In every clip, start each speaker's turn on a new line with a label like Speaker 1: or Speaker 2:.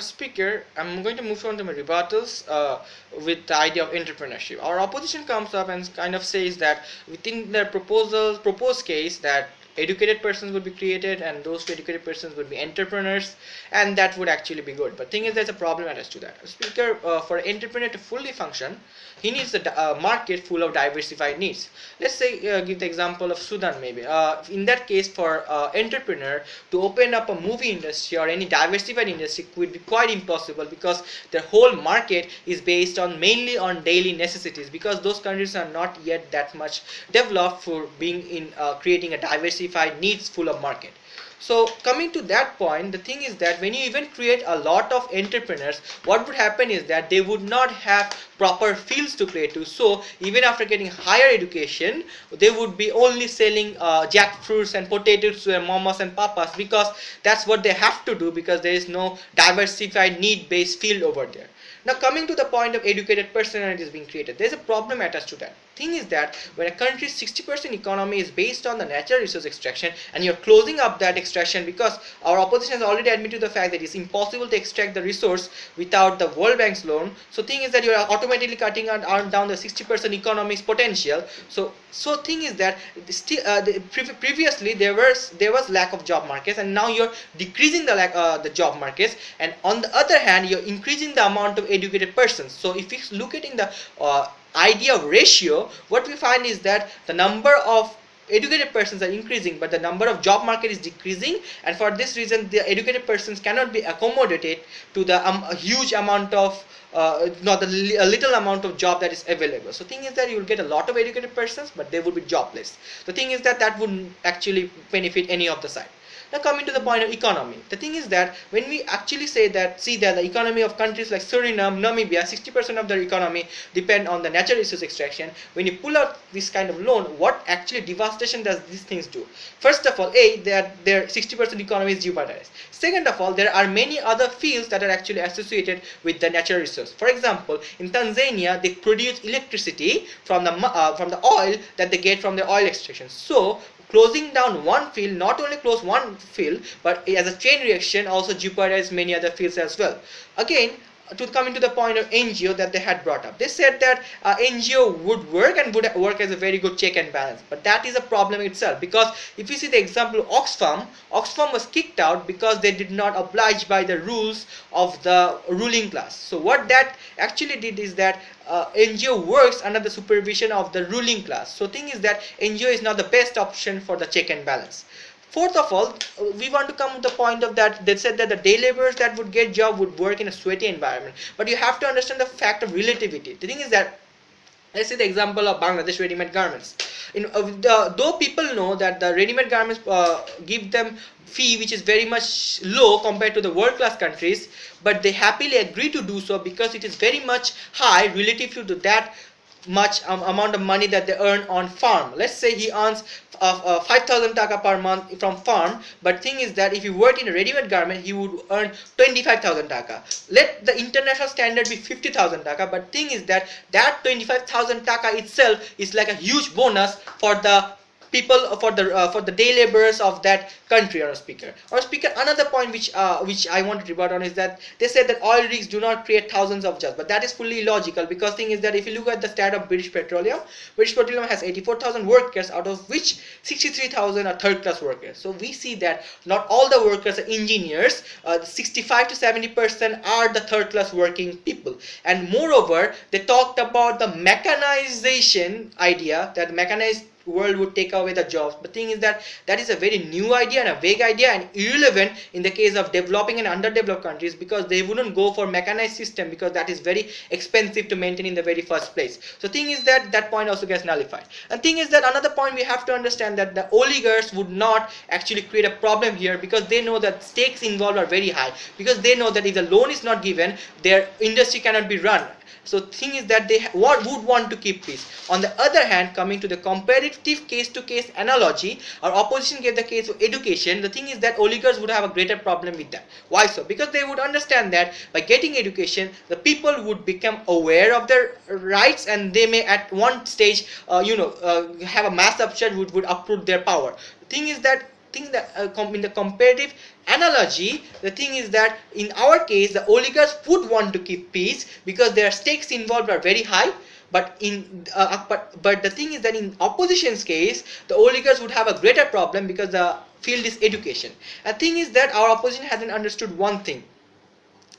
Speaker 1: Speaker, I'm going to move on to my rebuttals with the idea of entrepreneurship. Our opposition comes up and kind of says that within their proposed case that educated persons would be created and those educated persons would be entrepreneurs, and that would actually be good. But thing is, there's a problem attached to that. Speaker, for an entrepreneur to fully function, he needs a market full of diversified needs. Let's say give the example of Sudan maybe. In that case, for entrepreneur to open up a movie industry or any diversified industry would be quite impossible because their whole market is based on mainly on daily necessities, because those countries are not yet that much developed for being in creating a diversified needs full of market. So coming to that point, the thing is that when you even create a lot of entrepreneurs, what would happen is that they would not have proper fields to play to. So even after getting higher education, they would be only selling jackfruits and potatoes to their mamas and papas, because that's what they have to do, because there is no diversified need-based field over there. Now coming to the point of educated personalities being created, there is a problem attached to that. Thing is that when a country's 60% economy is based on the natural resource extraction and you're closing up that extraction, because our opposition has already admitted to the fact that it's impossible to extract the resource without the World Bank's loan. So thing is that you're automatically cutting down the 60% economy's potential. So thing is that previously there was lack of job markets, and now you're decreasing the job markets, and on the other hand you're increasing the amount of educated persons. So if you look at in the idea of ratio, what we find is that the number of educated persons are increasing, but the number of job market is decreasing, and for this reason the educated persons cannot be accommodated to the huge amount of not a little amount of job that is available. So thing is that you will get a lot of educated persons, but they will be jobless. The thing is that that wouldn't actually benefit any of the side. Now coming to the point of economy, the thing is that when we actually see that the economy of countries like Suriname, Namibia, 60% of their economy depend on the natural resource extraction. When you pull out this kind of loan, what actually devastation does these things do? First of all, that their 60% economy is jeopardized. Second of all, there are many other fields that are actually associated with the natural resource. For example, in Tanzania, they produce electricity from the oil that they get from the oil extraction. So closing down one field not only close one field, but as a chain reaction also jeopardize many other fields as well. Again, to come into the point of NGO that they had brought up, they said that NGO would work and would work as a very good check and balance, but that is a problem itself, because if you see the example of Oxfam was kicked out because they did not oblige by the rules of the ruling class. So what that actually did is that NGO works under the supervision of the ruling class. So thing is that NGO is not the best option for the check and balance. Fourth of all, we want to come to the point of that they said that the day laborers that would get job would work in a sweaty environment. But you have to understand the fact of relativity. The thing is that, let's say the example of Bangladesh ready-made garments. Though people know that the ready-made garments give them fee which is very much low compared to the world-class countries, but they happily agree to do so because it is very much high relative to that much amount of money that they earn on farm. Let's say he earns 5,000 taka per month from farm, but thing is that if he worked in a ready-made garment he would earn 25,000 taka. Let the international standard be 50,000 taka, but thing is that 25,000 taka itself is like a huge bonus for the people, for the day laborers of that country. Or speaker, another point which I want to rebut on is that they said that oil rigs do not create thousands of jobs, but that is fully illogical, because thing is that if you look at the stat of British Petroleum has 84,000 workers, out of which 63,000 are third class workers. So we see that not all the workers are engineers. 65 to 70% are the third class working people, and moreover they talked about the mechanization idea, that mechanized world would take away the jobs. But thing is that that is a very new idea and a vague idea and irrelevant in the case of developing and underdeveloped countries, because they wouldn't go for mechanized system because that is very expensive to maintain in the very first place. So thing is that that point also gets nullified. And thing is that another point we have to understand that the oligarchs would not actually create a problem here, because they know that stakes involved are very high, because they know that if the loan is not given, their industry cannot be run. So thing is that they would want to keep peace. On the other hand, coming to the comparative case-to-case analogy, our opposition gave the case of education. The thing is that oligarchs would have a greater problem with that. Why so? Because they would understand that by getting education, the people would become aware of their rights, and they may at one stage have a mass upset which would uproot their power. The thing is that thing that in the comparative analogy, the thing is that in our case the oligarchs would want to keep peace because their stakes involved are very high. But but the thing is that in opposition's case, the oligarchs would have a greater problem because the field is education. And thing is that our opposition hasn't understood one thing.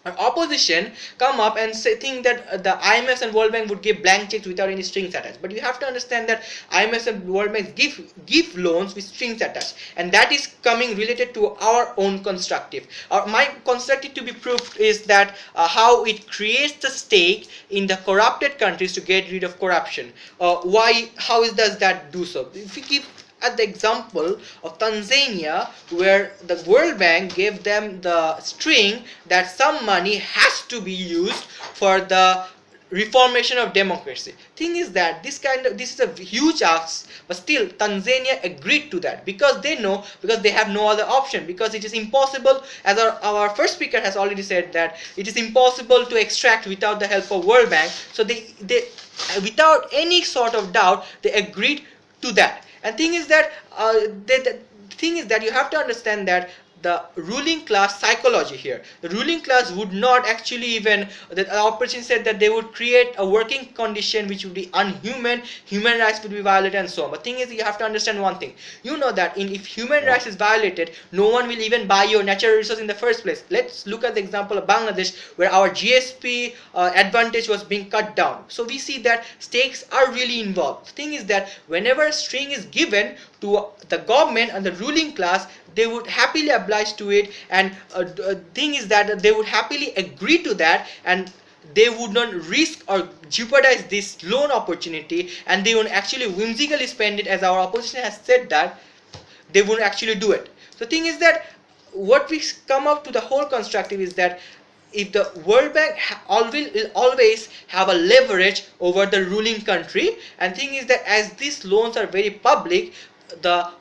Speaker 1: Our opposition come up and think that the IMF and World Bank would give blank checks without any strings attached. But you have to understand that IMF and World Bank give loans with strings attached, and that is coming related to our own constructive. My constructive to be proved is that how it creates the stake in the corrupted countries to get rid of corruption. How does that do so? If we give at the example of Tanzania, where the World Bank gave them the string that some money has to be used for the reformation of democracy. Thing is that this is a huge ask, but still Tanzania agreed to that because they have no other option, because it is impossible, as our first speaker has already said, that it is impossible to extract without the help of World Bank. So they without any sort of doubt, they agreed to that. And thing is that the thing is that you have to understand that the ruling class psychology here. The ruling class would not actually even, the opposition said that they would create a working condition which would be unhuman, human rights would be violated and so on. But thing is, you have to understand one thing. You know that if human rights is violated, no one will even buy your natural resource in the first place. Let's look at the example of Bangladesh, where our GSP advantage was being cut down. So we see that stakes are really involved. The thing is that whenever a string is given to the government and the ruling class, they would happily oblige to it, and thing is that they would happily agree to that, and they would not risk or jeopardize this loan opportunity, and they would actually whimsically spend it, as our opposition has said that they would actually do it. So thing is that what we come up to the whole constructive is that if the World Bank will always have a leverage over the ruling country, and thing is that as these loans are very public, the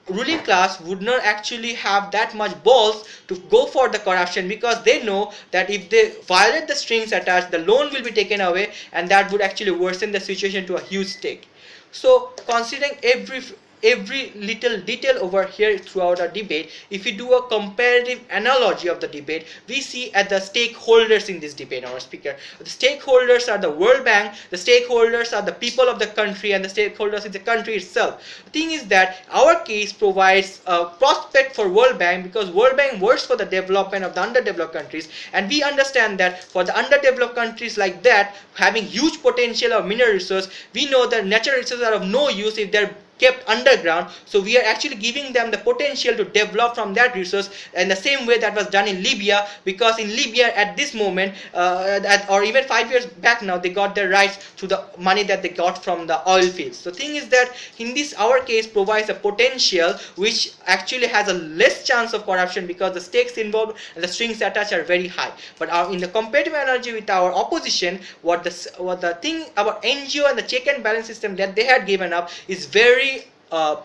Speaker 1: ruling class would not actually have that much balls to go for the corruption, because they know that if they violate the strings attached, the loan will be taken away, and that would actually worsen the situation to a huge stake. So considering every little detail over here throughout our debate, if we do a comparative analogy of the debate, we see at the stakeholders in this debate, our speaker. The stakeholders are the World Bank, the stakeholders are the people of the country, and the stakeholders in the country itself. The thing is that our case provides a prospect for World Bank, because World Bank works for the development of the underdeveloped countries, and we understand that for the underdeveloped countries like that, having huge potential of mineral resource, we know that natural resources are of no use if they're kept underground. So we are actually giving them the potential to develop from that resource in the same way that was done in Libya, because in Libya at this moment or even 5 years back now, they got their rights through the money that they got from the oil fields. So thing is that in this, our case provides a potential which actually has a less chance of corruption, because the stakes involved and the strings attached are very high. But in the comparative analogy with our opposition, what the thing about NGO and the check and balance system that they had given up is very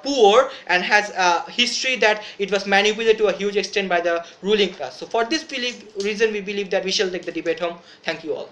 Speaker 1: poor, and has a history that it was manipulated to a huge extent by the ruling class. So for this reason, we believe that we shall take the debate home. Thank you all.